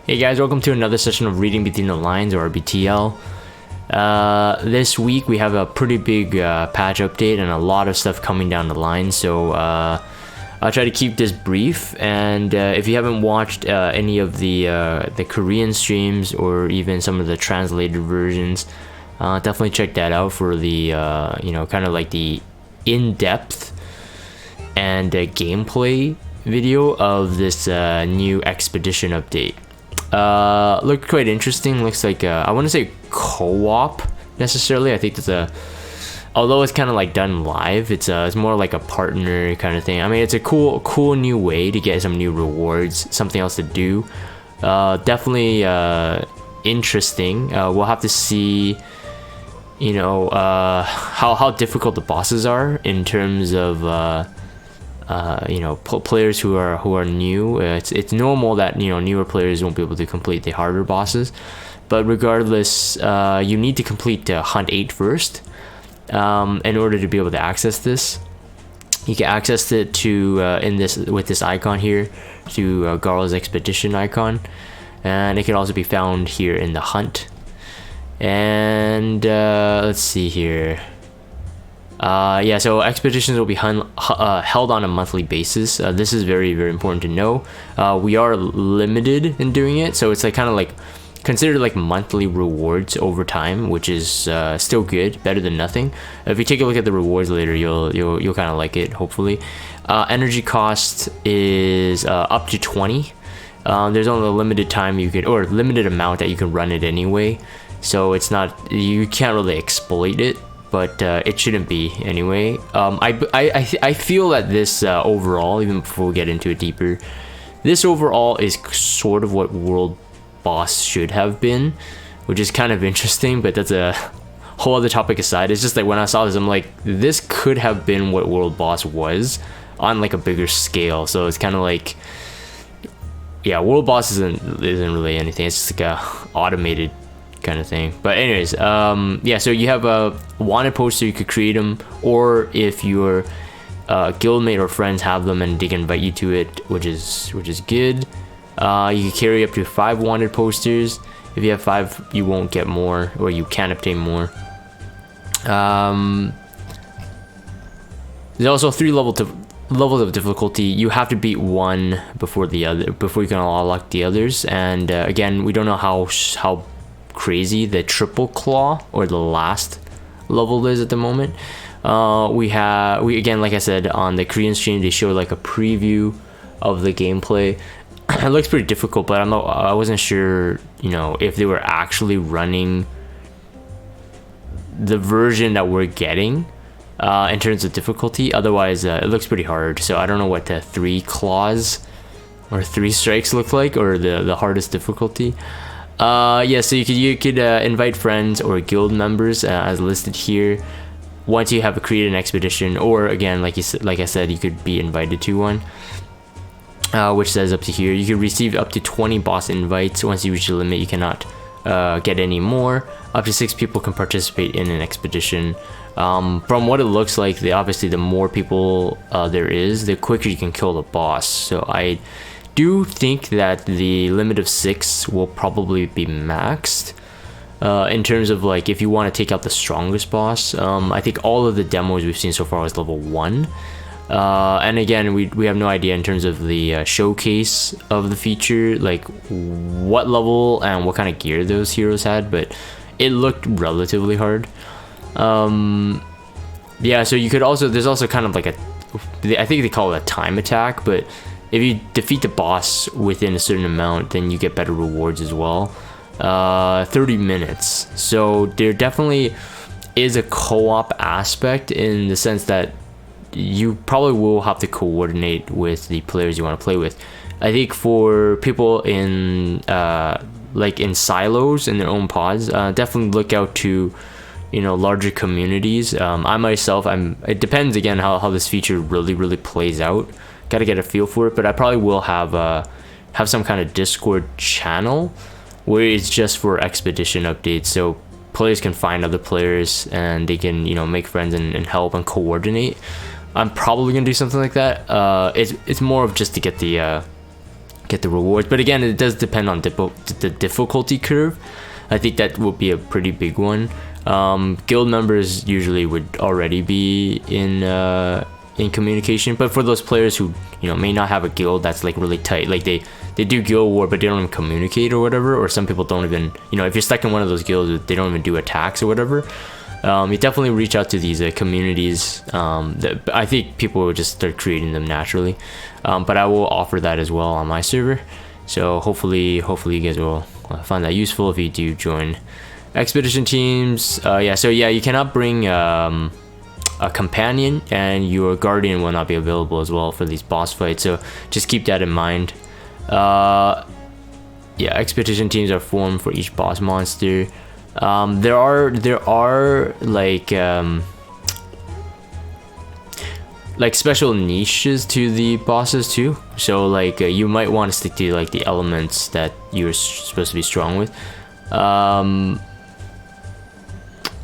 Hey guys, welcome to another session of Reading Between the Lines, or RBTL. This week we have a pretty big patch update and a lot of stuff coming down the line, so I'll try to keep this brief. And if you haven't watched any of the Korean streams or even some of the translated versions, definitely check that out for the kind of like the in-depth and gameplay video of this new expedition update. Looked quite interesting. Looks like I want to say co-op necessarily. I think that's although it's kind of like done live, it's more like a partner kind of thing. I mean, it's a cool new way to get some new rewards, something else to do. Definitely interesting. We'll have to see, how difficult the bosses are in terms of players who are new. It's normal that newer players won't be able to complete the harder bosses, but regardless, you need to complete Hunt 8 first in order to be able to access this. You can access it with this icon here, to Garl's expedition icon, and it can also be found here in the hunt. And let's see here. So expeditions will be held on a monthly basis. This is very, very important to know. We are limited in doing it, so it's considered like monthly rewards over time, which is still good, better than nothing. If you take a look at the rewards later, you'll kind of like it, hopefully. Energy cost is up to 20. There's only a limited time limited amount that you can run it anyway, so you can't really exploit it. But it shouldn't be anyway. I feel that this overall, even before we get into it deeper, this overall is sort of what World Boss should have been, which is kind of interesting, but that's a whole other topic aside. It's just like when I saw this, I'm like, this could have been what World Boss was on like a bigger scale. So it's kind of like, yeah, World Boss isn't really anything. It's just like a automated kind of thing. But anyways, so you have a wanted poster, you could create them, or if your guildmate or friends have them and they can invite you to it, which is good. You can carry up to 5 wanted posters. If you have 5, you won't get more, or you can obtain more. There's also 3 levels of difficulty. You have to beat one before the other, before you can unlock the others. And again, we don't know how crazy the triple claw or the last level is at the moment. We again, like I said, on the Korean stream, they showed like a preview of the gameplay. It looks pretty difficult, but I wasn't sure, if they were actually running the version that we're getting in terms of difficulty. Otherwise, it looks pretty hard. So I don't know what the 3 claws or 3 strikes look like, or the hardest difficulty. So you could invite friends or guild members as listed here once you have created an expedition, or again, like I said, you could be invited to one, which says up to here. You can receive up to 20 boss invites. Once you reach the limit, you cannot get any more. Up to 6 people can participate in an expedition. From what it looks like, obviously the more people there is, the quicker you can kill the boss. So I do think that the limit of 6 will probably be maxed in terms of like if you want to take out the strongest boss. I think all of the demos we've seen so far is level 1, and again, we have no idea in terms of the showcase of the feature, like what level and what kind of gear those heroes had, but it looked relatively hard. So you could also, there's also kind of like I think they call it a time attack, but if you defeat the boss within a certain amount, then you get better rewards as well. 30 minutes. So there definitely is a co-op aspect, in the sense that you probably will have to coordinate with the players you want to play with. I think for people in in silos in their own pods, definitely look out to larger communities. I myself, it depends again how this feature really plays out. Gotta get a feel for it, but I probably will have some kind of Discord channel where it's just for expedition updates, so players can find other players and they can make friends and help and coordinate. I'm probably gonna do something like that. It's more of just to get the get the rewards. But again, it does depend on the difficulty curve. I think that would be a pretty big one. Guild members usually would already be in communication, but for those players who, you know, may not have a guild that's like really tight, like they do guild war but they don't even communicate or whatever, or some people don't even, you know, if you're stuck in one of those guilds, they don't even do attacks or whatever, you definitely reach out to these communities. I think people will just start creating them naturally, but I will offer that as well on my server. So hopefully you guys will find that useful if you do join expedition teams. Yeah, so yeah, you cannot bring a companion, and your guardian will not be available as well for these boss fights, so just keep that in mind. Yeah, expedition teams are formed for each boss monster. There are like special niches to the bosses too, so like you might want to stick to like the elements that you're supposed to be strong with.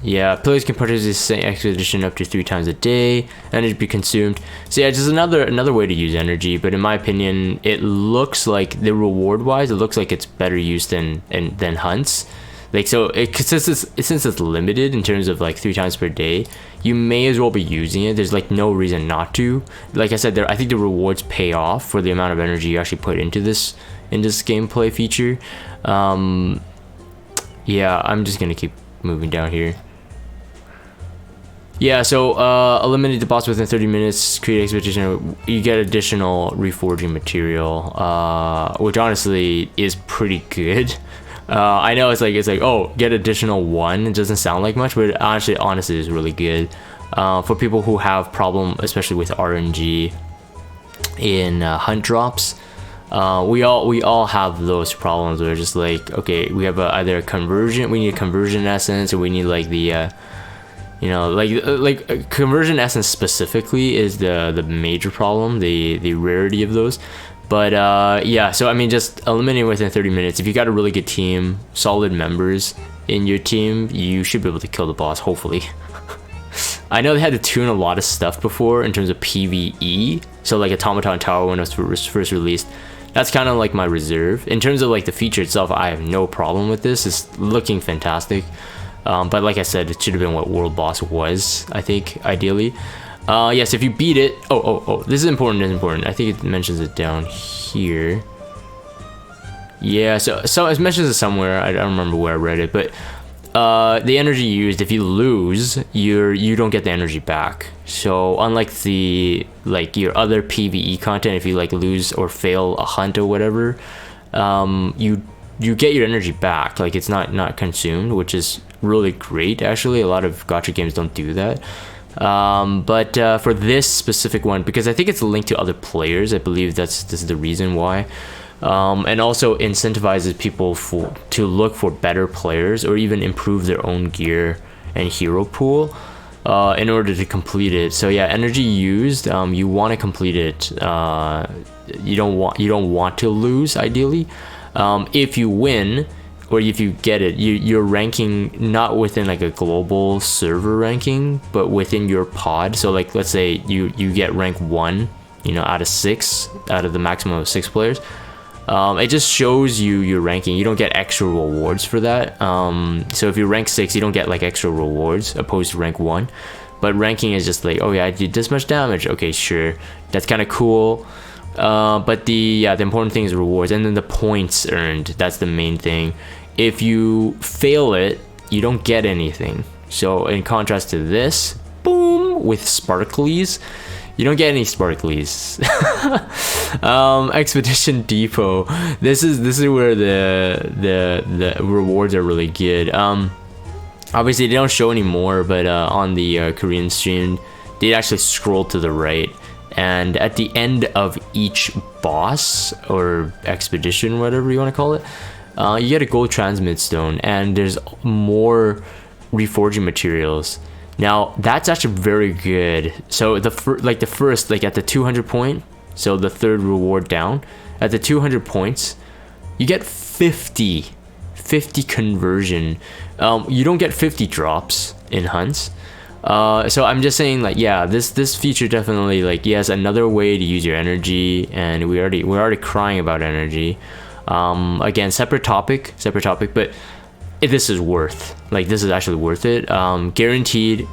Yeah, players can participate in expedition up to 3 times a day. Energy be consumed. So yeah, just another way to use energy. But in my opinion, it looks like the reward wise, it looks like it's better used than hunts. Like, so since it's limited in terms of like 3 times per day, you may as well be using it. There's like no reason not to. Like I said, I think the rewards pay off for the amount of energy you actually put into this gameplay feature. Yeah, I'm just gonna keep moving down here. Yeah, so eliminate the boss within 30 minutes, create expedition, you get additional reforging material, which honestly is pretty good. I know it's like, oh, get additional 1, it doesn't sound like much, but honestly is really good. For people who have problem, especially with RNG in hunt drops, we all have those problems where just like, okay, we have either a conversion, we need a conversion essence, or we need like the you know, like conversion essence specifically is the major problem, the rarity of those. But yeah, so I mean, just eliminate within 30 minutes. If you got a really good team, solid members in your team, you should be able to kill the boss, hopefully. I know they had to tune a lot of stuff before in terms of PvE, so like Automaton Tower when it was first released, that's kind of like my reserve. In terms of like the feature itself, I have no problem with this. It's looking fantastic. But like I said, it should have been what World Boss was, I think, ideally. Yes, if you beat it... Oh, this is important, I think it mentions it down here. Yeah, so it mentions it somewhere. I don't remember where I read it, but the energy used, if you lose, you don't get the energy back. So unlike your other PvE content, if you like lose or fail a hunt or whatever, you get your energy back. Like, it's not consumed, which is really great. Actually, a lot of gacha games don't do that. But for this specific one, because I think it's linked to other players, I believe this is the reason why. And also incentivizes people to look for better players or even improve their own gear and hero pool in order to complete it. So yeah, energy used, you want to complete it. You don't want to lose, ideally. If you win, or if you get it, you're ranking not within like a global server ranking, but within your pod. So like, let's say you get rank 1, you know, out of 6, out of the maximum of 6 players. It just shows you your ranking. You don't get extra rewards for that. So if you rank 6, you don't get like extra rewards opposed to rank 1. But ranking is just like, oh yeah, I did this much damage. Okay, sure, that's kind of cool. But the important thing is rewards, and then the points earned. That's the main thing. If you fail it, you don't get anything. So in contrast to this, boom, with sparklies, you don't get any sparklies. Expedition Depot. This is where the rewards are really good. Obviously they don't show any more, but on the Korean stream, they actually scroll to the right. And at the end of each boss or expedition, whatever you want to call it, you get a gold transmit stone, and there's more reforging materials. Now that's actually very good. So the first, like at the 200 point, so the third reward down, at the 200 points, you get 50 conversion. You don't get 50 drops in hunts. So I'm just saying, like, yeah, this feature definitely, like, yes, another way to use your energy, and we're already crying about energy. Again, separate topic, but if this is this is actually worth it. Guaranteed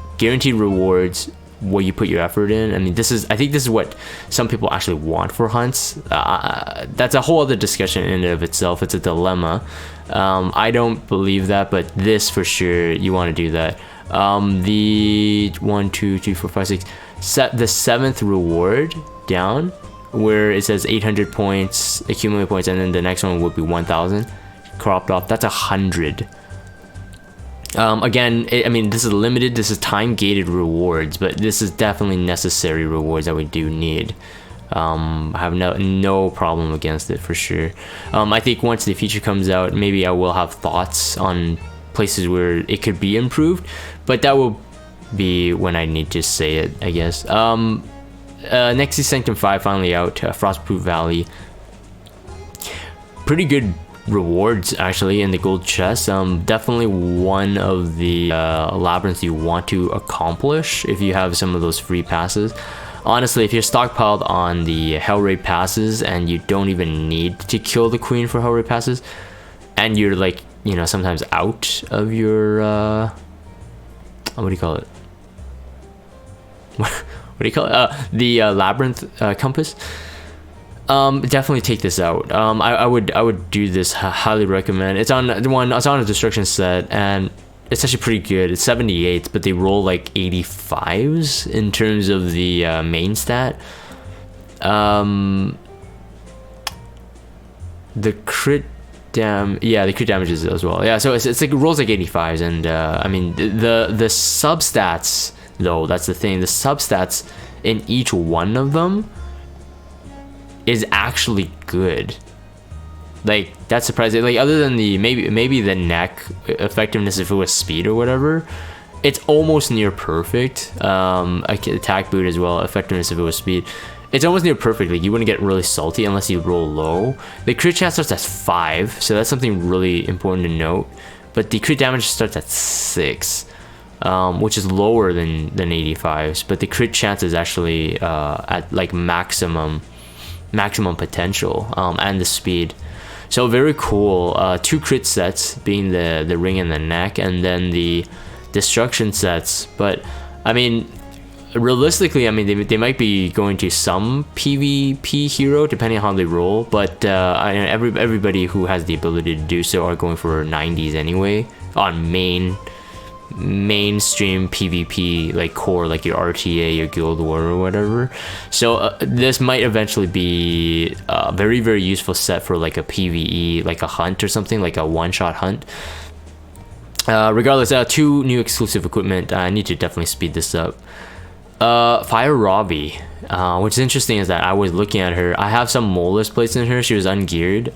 rewards what you put your effort in. I mean, I think this is what some people actually want for hunts. That's a whole other discussion in and of itself. It's a dilemma. I don't believe that, but this for sure, you want to do that. The 1, 2, 3, 4, 5, 6, the 7th reward down, where it says 800 points, accumulate points, and then the next one would be 1000 cropped off. That's 100. Again, I mean, this is limited, this is time gated rewards, but this is definitely necessary rewards that we do need. I have no problem against it for sure. I think once the feature comes out, maybe I will have thoughts on places where it could be improved, but that will be when I need to say it, I guess. Next is Sanctum 5 finally out, Frostproof Valley. Pretty good rewards actually in the gold chest. Definitely one of the labyrinths you want to accomplish if you have some of those free passes. Honestly, if you're stockpiled on the Hellraid passes and you don't even need to kill the queen for Hellraid passes, and you're like, you know, sometimes out of your what do you call it? What do you call it? The labyrinth compass. Definitely take this out. I would do this. Highly recommend. It's on a destruction set, and it's actually pretty good. It's 78, but they roll like 85s in terms of the main stat. The crit the crit damages as well. Yeah, so it's like it rolls like 85s, and I mean the substats though. That's the thing. The substats in each one of them is actually good. Like, that's surprising. Like, other than the maybe the neck effectiveness if it was speed or whatever, it's almost near perfect. Attack boot as well, effectiveness if it was speed, it's almost near perfect. Like, you wouldn't get really salty unless you roll low. The crit chance starts at 5, so that's something really important to note, but the crit damage starts at 6, which is lower than 85s, but the crit chance is actually at like maximum potential, and the speed. So very cool. 2 crit sets, being the ring and the neck, and then the destruction sets. But I mean, realistically, I mean, they might be going to some PvP hero depending on how they roll, but everybody who has the ability to do so are going for 90s anyway on mainstream PvP, like core, like your RTA, your Guild War or whatever. So this might eventually be a very, very useful set for like a PvE, like a hunt or something, like a one-shot hunt. Regardless, 2 new exclusive equipment. I need to definitely speed this up. Fire Robbie, which is interesting is that I was looking at her. I have some molars placed in her. She was ungeared.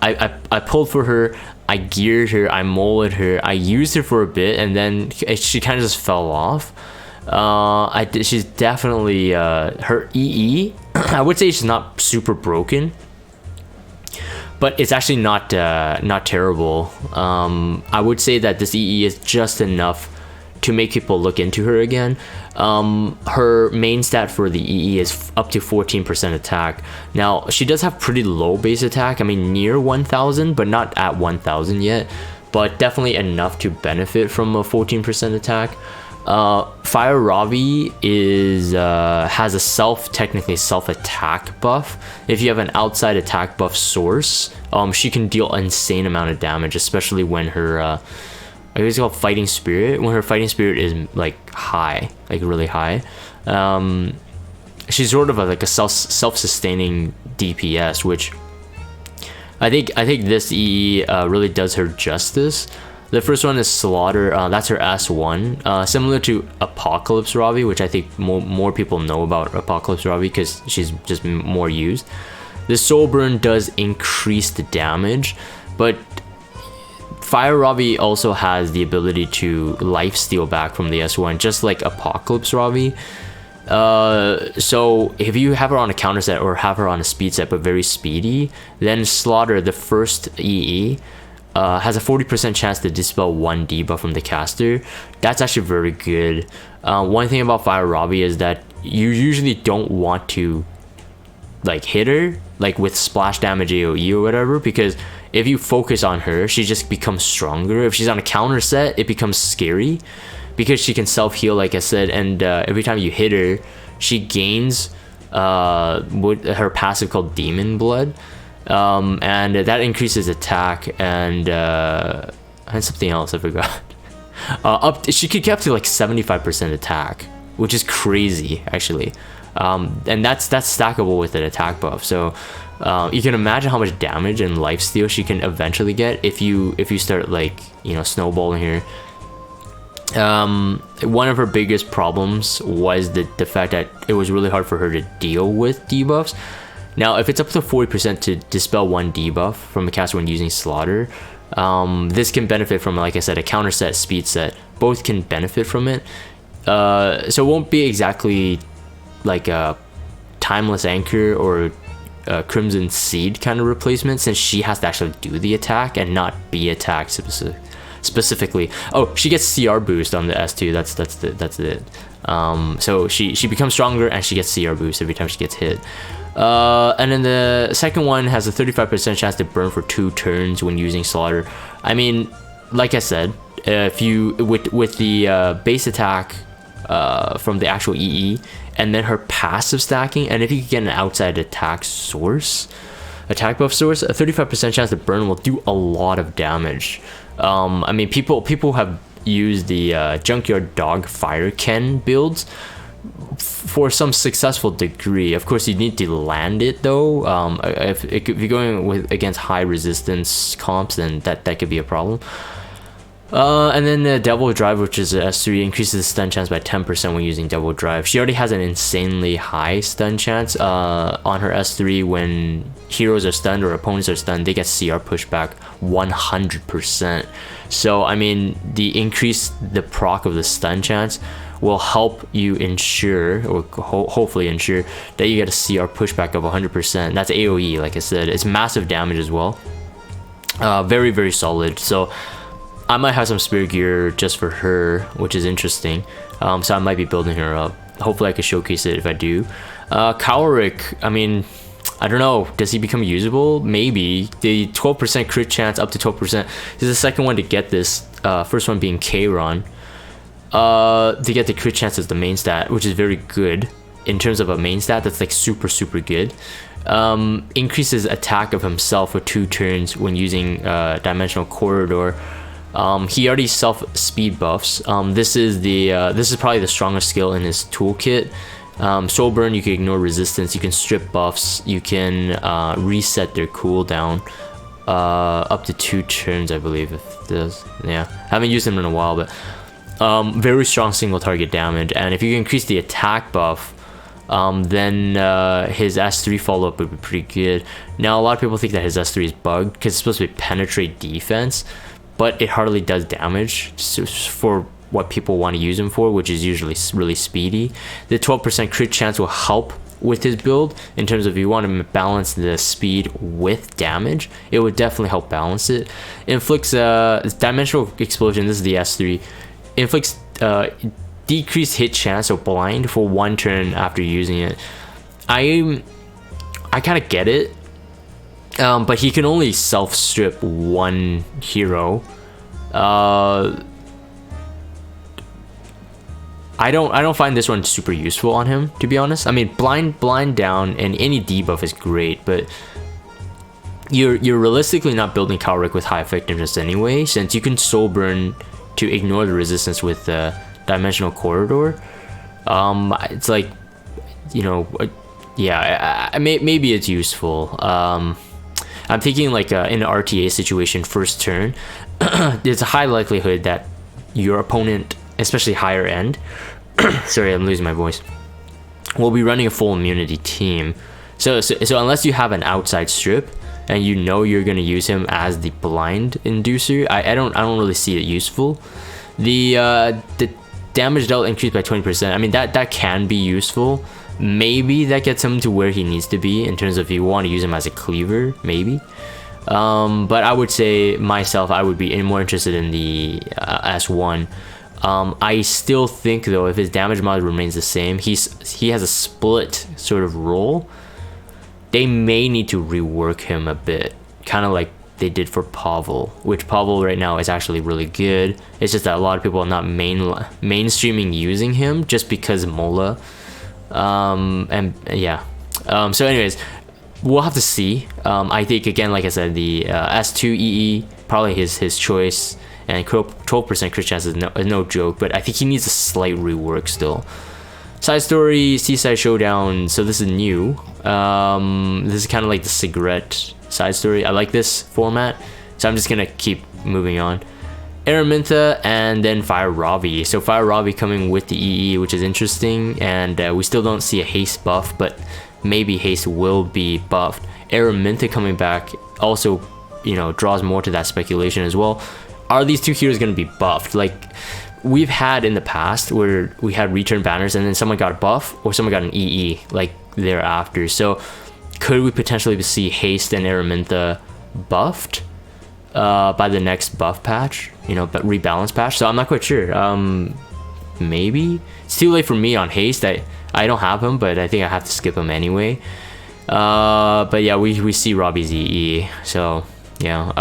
I pulled for her, I geared her, I molded her, I used her for a bit, and then she kind of just fell off. She's definitely her EE. I would say she's not super broken, but it's actually not terrible. I would say that this EE is just enough to make people look into her again. Her main stat for the EE is up to 14% attack. Now, she does have pretty low base attack. I mean, near 1000, but not at 1000 yet. But definitely enough to benefit from a 14% attack. Fire Robbie has a technically self attack buff. If you have an outside attack buff source, she can deal an insane amount of damage, especially when her I think it's called Fighting Spirit. When her Fighting Spirit is like high, like really high, she's sort of like a self-sustaining DPS, which I think this EE really does her justice. The first one is Slaughter. That's her S1, similar to Apocalypse Robbie, which I think more people know about Apocalypse Robbie because she's just more used. The Soul Burn does increase the damage, but Fire Robbie also has the ability to lifesteal back from the S1, just like Apocalypse Robbie. So if you have her on a counter set or have her on a speed set but very speedy, then Slaughter, the first EE, has a 40% chance to dispel 1 debuff from the caster. That's actually very good. One thing about Fire Robbie is that you usually don't want to like hit her like with splash damage AoE or whatever, because if you focus on her, she just becomes stronger. If she's on a counter set, it becomes scary because she can self-heal, like I said, and every time you hit her, she gains her passive called Demon Blood, and that increases attack and something else I forgot. She could get up to like 75% attack, which is crazy actually, and that's stackable with an attack buff. So you can imagine how much damage and lifesteal she can eventually get if you start like, you know, snowballing here. One of her biggest problems was the fact that it was really hard for her to deal with debuffs. Now, if it's up to 40% to dispel 1 debuff from a caster when using Slaughter, this can benefit from, like I said, a counter set, speed set. Both can benefit from it. So it won't be exactly like a Timeless Anchor or Crimson Seed kind of replacement, since she has to actually do the attack and not be attacked specifically. Oh, she gets CR boost on the S2. That's it. So she becomes stronger and she gets CR boost every time she gets hit. And then the second one has a 35% chance to burn for 2 turns when using Slaughter. I mean, like I said, if you with the base attack from the actual EE, and then her passive stacking, and if you can get an outside attack buff source, a 35% chance to burn will do a lot of damage. I mean, people have used the Junkyard Dog Fire Ken builds for some successful degree. Of course, you need to land it though. If you're going against high resistance comps, then that could be a problem. And then the Devil Drive, which is a S3, increases the stun chance by 10% when using Devil Drive. She already has an insanely high stun chance on her S3. When heroes are stunned or opponents are stunned, they get CR pushback 100%. So I mean, the proc of the stun chance will help you ensure, or hopefully ensure, that you get a CR pushback of 100%. That's AoE, like I said. It's massive damage as well. Very, very solid. So I might have some spirit gear just for her, which is interesting. So I might be building her up. Hopefully I can showcase it if I do. Cowrick, I mean, I don't know. Does he become usable? Maybe. The 12% crit chance, up to 12%. This is the second one to get this. First one being Kayron. To get the crit chance as the main stat, which is very good. In terms of a main stat, that's like super, super good. Increases attack of himself for 2 turns when using Dimensional Corridor. He already self speed buffs. This is probably the strongest skill in his toolkit. Soul Burn, you can ignore resistance, you can strip buffs, you can reset their cooldown up to 2 turns, I believe. If this, yeah, I haven't used him in a while, but very strong single target damage. And if you increase the attack buff, then his S3 follow-up would be pretty good. Now, a lot of people think that his S3 is bugged because it's supposed to be penetrate defense, but it hardly does damage for what people want to use him for, which is usually really speedy. The 12% crit chance will help with his build in terms of if you want to balance the speed with damage. It would definitely help balance it. Inflicts Dimensional Explosion, this is the S3, inflicts decreased hit chance or blind for 1 turn after using it. I kind of get it, but he can only self-strip 1 hero. I don't find this one super useful on him, to be honest. I mean, blind down and any debuff is great, but you're realistically not building Cowrick with high effectiveness anyway, since you can soul burn to ignore the resistance with the Dimensional Corridor. It's like, you know, yeah, maybe it's useful. I'm thinking like in an RTA situation, first turn, there's a high likelihood that your opponent, especially higher end, sorry, I'm losing my voice, will be running a full immunity team. So unless you have an outside strip and you know you're gonna use him as the blind inducer, I don't really see it useful. The damage dealt increased by 20%. I mean, that can be useful. Maybe that gets him to where he needs to be in terms of if you want to use him as a cleaver, maybe. But I would say myself, I would be more interested in the S1. I still think though, if his damage mod remains the same, he has a split sort of role. They may need to rework him a bit, kind of like they did for Pavel, which Pavel right now is actually really good. It's just that a lot of people are not mainstreaming using him just because Mola. And yeah. So anyways, we'll have to see. I think again, like I said, the S2 EE probably his choice, and 12% crit chance is no joke, but I think he needs a slight rework still. Side story, Seaside Showdown. So this is new. This is kind of like the cigarette side story. I like this format, so I'm just gonna keep moving on. Araminta and then Fire Ravi. So Fire Ravi coming with the EE, which is interesting, and we still don't see a haste buff, but maybe haste will be buffed. Araminta coming back also, you know, draws more to that speculation as well. Are these two heroes going to be buffed? Like we've had in the past where we had return banners and then someone got a buff or someone got an EE like thereafter. So could we potentially see haste and Araminta buffed by the next buff patch, you know, but rebalance patch? So I'm not quite sure. Maybe it's too late for me on haste. I don't have him, but I think I have to skip him anyway. But yeah, we see Robbie's EE, so yeah,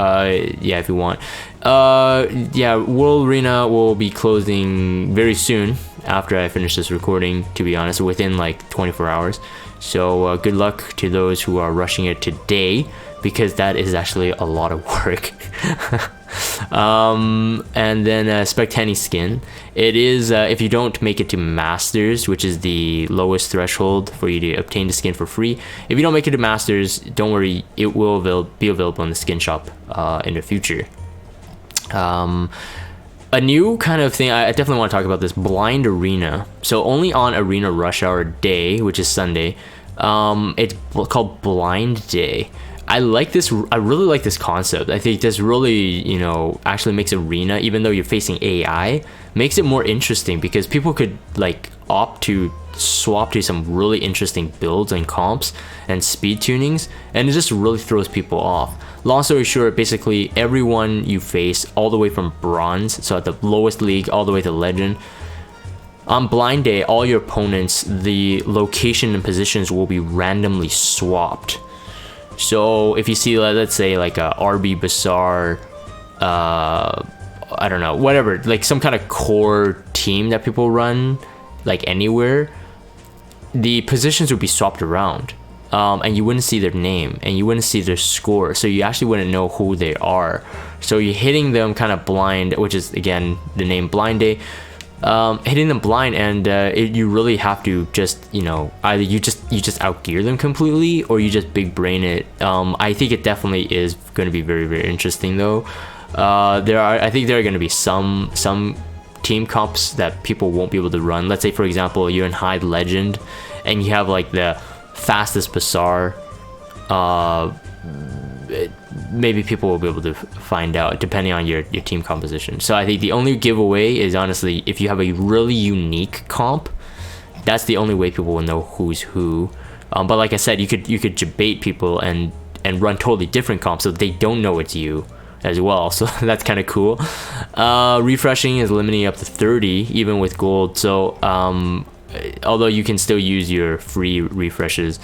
yeah, if you want. Yeah, World Arena will be closing very soon after I finish this recording, to be honest, within like 24 hours. So good luck to those who are rushing it today, because that is actually a lot of work. And then Spectani skin. It is if you don't make it to Masters, which is the lowest threshold for you to obtain the skin for free. If you don't make it to Masters, don't worry, it will be available in the skin shop in the future. A new kind of thing, I definitely want to talk about this, Blind Arena. So only on Arena Rush Hour Day, which is Sunday, it's called Blind Day. I like this. I really like this concept. I think this really, you know, actually makes Arena, even though you're facing AI, makes it more interesting, because people could like opt to swap to some really interesting builds and comps and speed tunings, and it just really throws people off. Long story short, basically everyone you face, all the way from bronze, so at the lowest league, all the way to legend, on Blind Day, all your opponents, the location and positions will be randomly swapped. So if you see, let's say like a RB Bazaar, I don't know, whatever, like some kind of core team that people run, like anywhere, the positions would be swapped around, and you wouldn't see their name and you wouldn't see their score, so you actually wouldn't know who they are. So you're hitting them kind of blind, which is again the name Blind Day. Hitting them blind, and you really have to just, you know, either you just outgear them completely, or you just big brain it. I think it definitely is going to be very, very interesting though. I think there are going to be some team comps that people won't be able to run. Let's say for example you're in High Legend and you have like the fastest Bazaar. Maybe people will be able to find out depending on your team composition. So I think the only giveaway is honestly if you have a really unique comp. That's the only way people will know who's who. But like I said, you could debate people and run totally different comps so they don't know it's you as well. So that's kind of cool. Refreshing is limiting up to 30 even with gold. So although you can still use your free refreshes,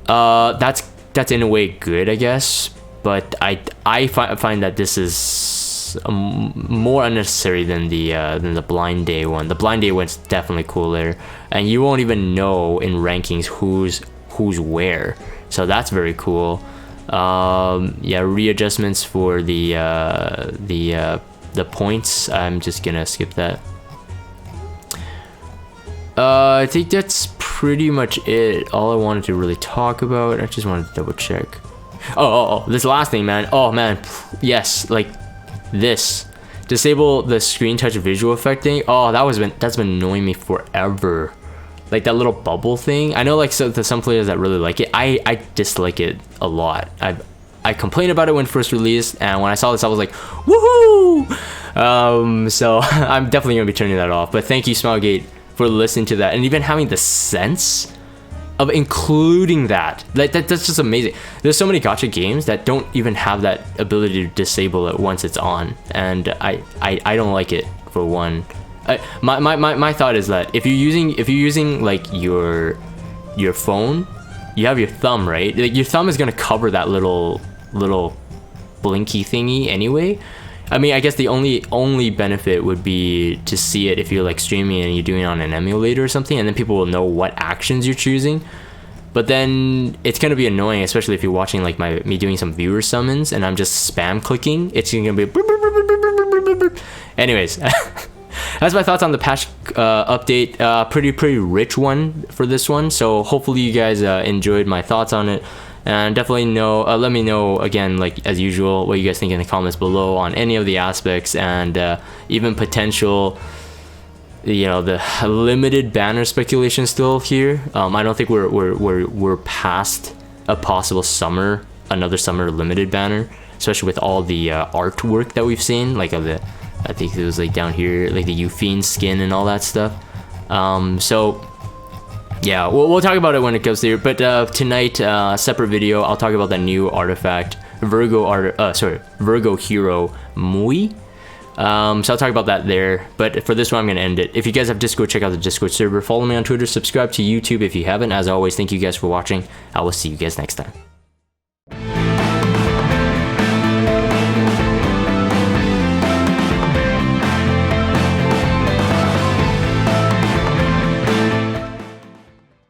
that's in a way good, I guess, but I find that this is more unnecessary than the Blind Day one. The Blind Day one's definitely cooler, and you won't even know in rankings who's where, so that's very cool. Yeah, readjustments for the points, I'm just gonna skip that. I think that's pretty much it. All I wanted to really talk about. I just wanted to double check. Oh, this last thing, man. Oh man, yes, like this. Disable the screen touch visual effect thing. Oh, that's been annoying me forever. Like that little bubble thing. I know like some players that really like it. I dislike it a lot. I complained about it when first released, and when I saw this I was like, woohoo! So I'm definitely gonna be turning that off. But thank you, Smilegate, for listening to that and even having the sense of including that. Like that's just amazing. There's so many gacha games that don't even have that ability to disable it once it's on, and I don't like it for one. My thought is that if you're using like your phone, you have your thumb, right? Like your thumb is gonna cover that little blinky thingy anyway. I mean, I guess the only benefit would be to see it if you're like streaming and you're doing it on an emulator or something, and then people will know what actions you're choosing. But then it's gonna be annoying, especially if you're watching like me doing some viewer summons and I'm just spam clicking. It's gonna be. Anyways, that's my thoughts on the patch update. Pretty rich one for this one. So hopefully you guys enjoyed my thoughts on it. And definitely let me know again, like as usual, what you guys think in the comments below on any of the aspects, and even potential, the limited banner speculation still here. I don't think we're past a possible another summer limited banner, especially with all the artwork that we've seen, like I think it was like down here, like the Euphine skin and all that stuff. So. Yeah, we'll talk about it when it comes there. But tonight, separate video, I'll talk about that new artifact, Virgo Hero Mui. So I'll talk about that there. But for this one, I'm gonna end it. If you guys have Discord, check out the Discord server. Follow me on Twitter. Subscribe to YouTube if you haven't. As always, thank you guys for watching. I will see you guys next time.